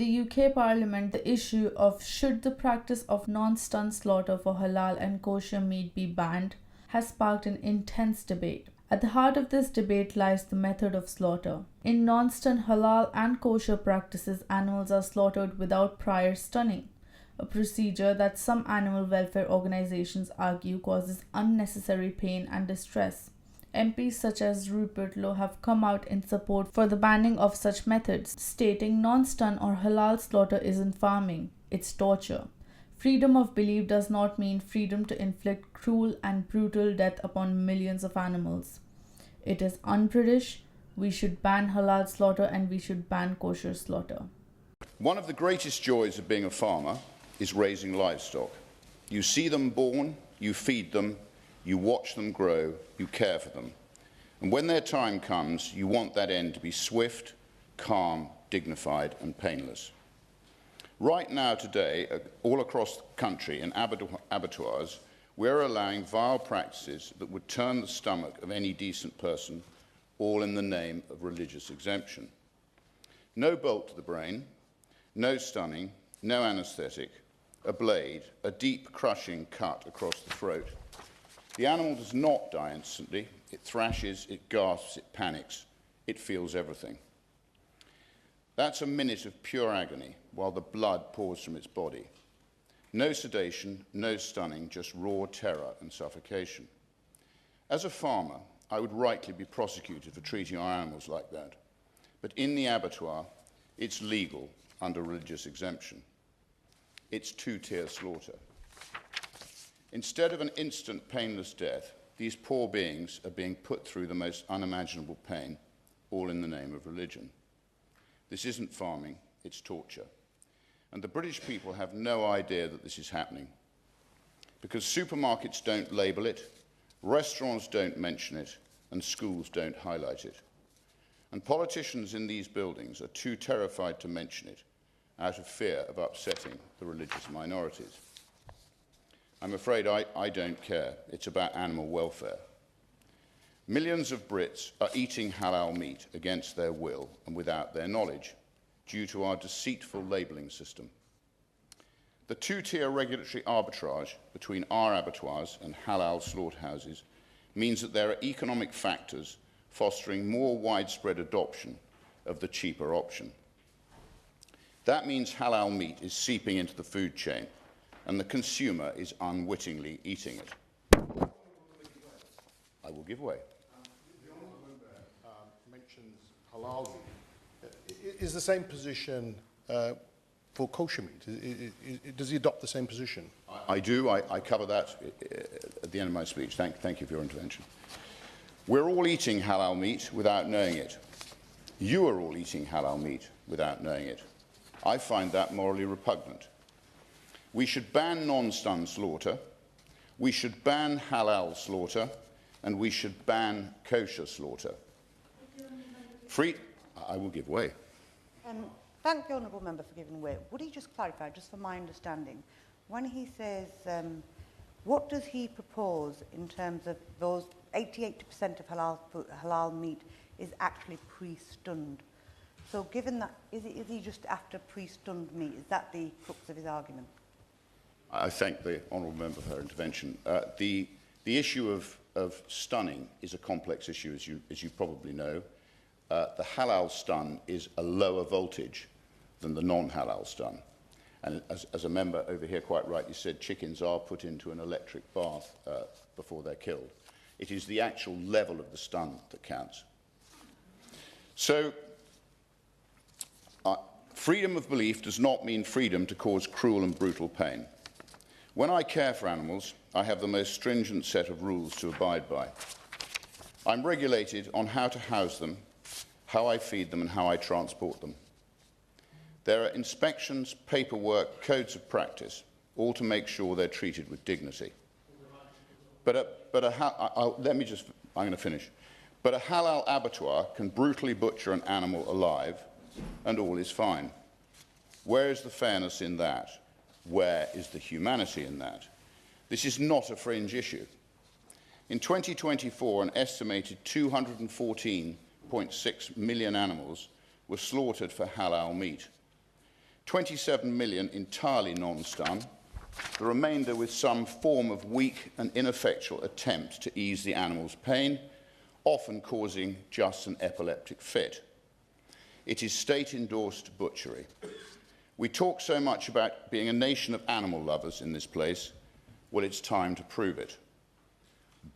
the UK Parliament, the issue of should the practice of non-stun slaughter for halal and kosher meat be banned has sparked an intense debate. At the heart of this debate lies the method of slaughter. In non-stun halal and kosher practices, animals are slaughtered without prior stunning, a procedure that some animal welfare organizations argue causes unnecessary pain and distress. MPs such as Rupert Lowe have come out in support for the banning of such methods, stating non-stun or halal slaughter isn't farming, it's torture. Freedom of belief does not mean freedom to inflict cruel and brutal death upon millions of animals. It is un-British. We should ban halal slaughter and we should ban kosher slaughter. One of the greatest joys of being a farmer is raising livestock. You see them born, you feed them, you watch them grow, you care for them. And when their time comes, you want that end to be swift, calm, dignified and painless. Right now, today, all across the country in abattoirs, we're allowing vile practices that would turn the stomach of any decent person, all in the name of religious exemption. No bolt to the brain, no stunning, no anaesthetic, a blade, a deep crushing cut across the throat. The animal does not die instantly. It thrashes, it gasps, it panics. It feels everything. That's a minute of pure agony while the blood pours from its body. No sedation, no stunning, just raw terror and suffocation. As a farmer, I would rightly be prosecuted for treating our animals like that. But in the abattoir, it's legal under religious exemption. It's two-tier slaughter. Instead of an instant painless death, these poor beings are being put through the most unimaginable pain, all in the name of religion. This isn't farming, it's torture. And the British people have no idea that this is happening, because supermarkets don't label it, restaurants don't mention it, and schools don't highlight it. And politicians in these buildings are too terrified to mention it, out of fear of upsetting the religious minorities. I'm afraid I don't care. It's about animal welfare. Millions of Brits are eating halal meat against their will and without their knowledge, due to our deceitful labelling system. The two-tier regulatory arbitrage between our abattoirs and halal slaughterhouses means that there are economic factors fostering more widespread adoption of the cheaper option. That means halal meat is seeping into the food chain, and the consumer is unwittingly eating it. I will give way. The honourable member mentions halal meat. Is the same position for kosher meat? Does he adopt the same position? I do. I cover that at the end of my speech. Thank you for your intervention. We're all eating halal meat without knowing it. You are all eating halal meat without knowing it. I find that morally repugnant. We should ban non-stun slaughter, we should ban halal slaughter, and we should ban kosher slaughter. I will give way. Thank the honourable member for giving way. Would he just clarify, just for my understanding, when he says, what does he propose in terms of those 88% of halal meat is actually pre-stunned? So given that, is he just after pre-stunned meat? Is that the crux of his argument? I thank the honourable member for her intervention. The issue of stunning is a complex issue, as you probably know. The halal stun is a lower voltage than the non-halal stun. And as a member over here quite rightly said, chickens are put into an electric bath before they're killed. It is the actual level of the stun that counts. So, freedom of belief does not mean freedom to cause cruel and brutal pain. When I care for animals, I have the most stringent set of rules to abide by. I'm regulated on how to house them, how I feed them, and how I transport them. There are inspections, paperwork, codes of practice, all to make sure they're treated with dignity. I'm going to finish. But a halal abattoir can brutally butcher an animal alive, and all is fine. Where is the fairness in that? Where is the humanity in that? This is not a fringe issue. In 2024, an estimated 214.6 million animals were slaughtered for halal meat. 27 million entirely non-stun, the remainder with some form of weak and ineffectual attempt to ease the animal's pain, often causing just an epileptic fit. It is state-endorsed butchery. We talk so much about being a nation of animal lovers in this place. Well, it's time to prove it.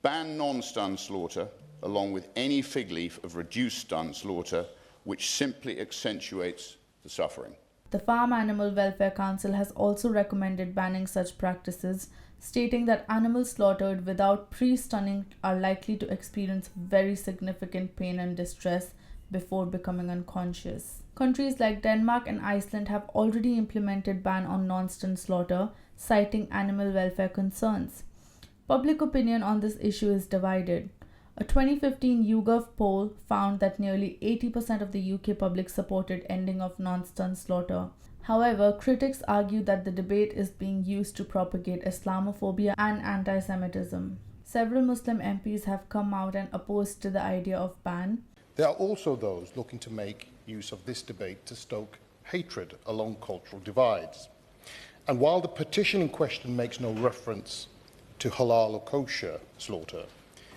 Ban non-stun slaughter, along with any fig leaf of reduced stun slaughter, which simply accentuates the suffering. The Farm Animal Welfare Council has also recommended banning such practices, stating that animals slaughtered without pre-stunning are likely to experience very significant pain and distress before becoming unconscious. Countries like Denmark and Iceland have already implemented ban on non-stun slaughter, citing animal welfare concerns. Public opinion on this issue is divided. A 2015 YouGov poll found that nearly 80% of the UK public supported ending of non-stun slaughter. However, critics argue that the debate is being used to propagate Islamophobia and anti-Semitism. Several Muslim MPs have come out and opposed to the idea of ban. There are also those looking to make use of this debate to stoke hatred along cultural divides. And while the petition in question makes no reference to halal or kosher slaughter,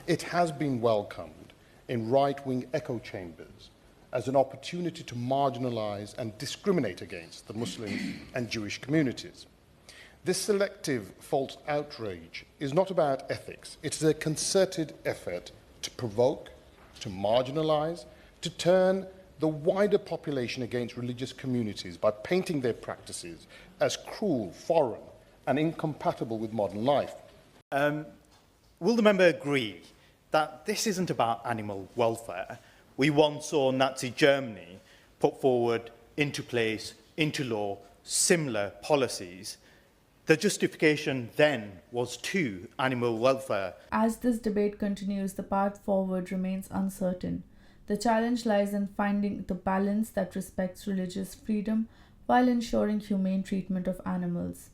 it has been welcomed in right-wing echo chambers as an opportunity to marginalize and discriminate against the Muslim and Jewish communities. This selective false outrage is not about ethics. It is a concerted effort to provoke, to marginalize, to turn the wider population against religious communities by painting their practices as cruel, foreign, and incompatible with modern life. Will the member agree that this isn't about animal welfare? We once saw Nazi Germany put forward into place, into law, similar policies. The justification then was to animal welfare. As this debate continues, the path forward remains uncertain. The challenge lies in finding the balance that respects religious freedom while ensuring humane treatment of animals.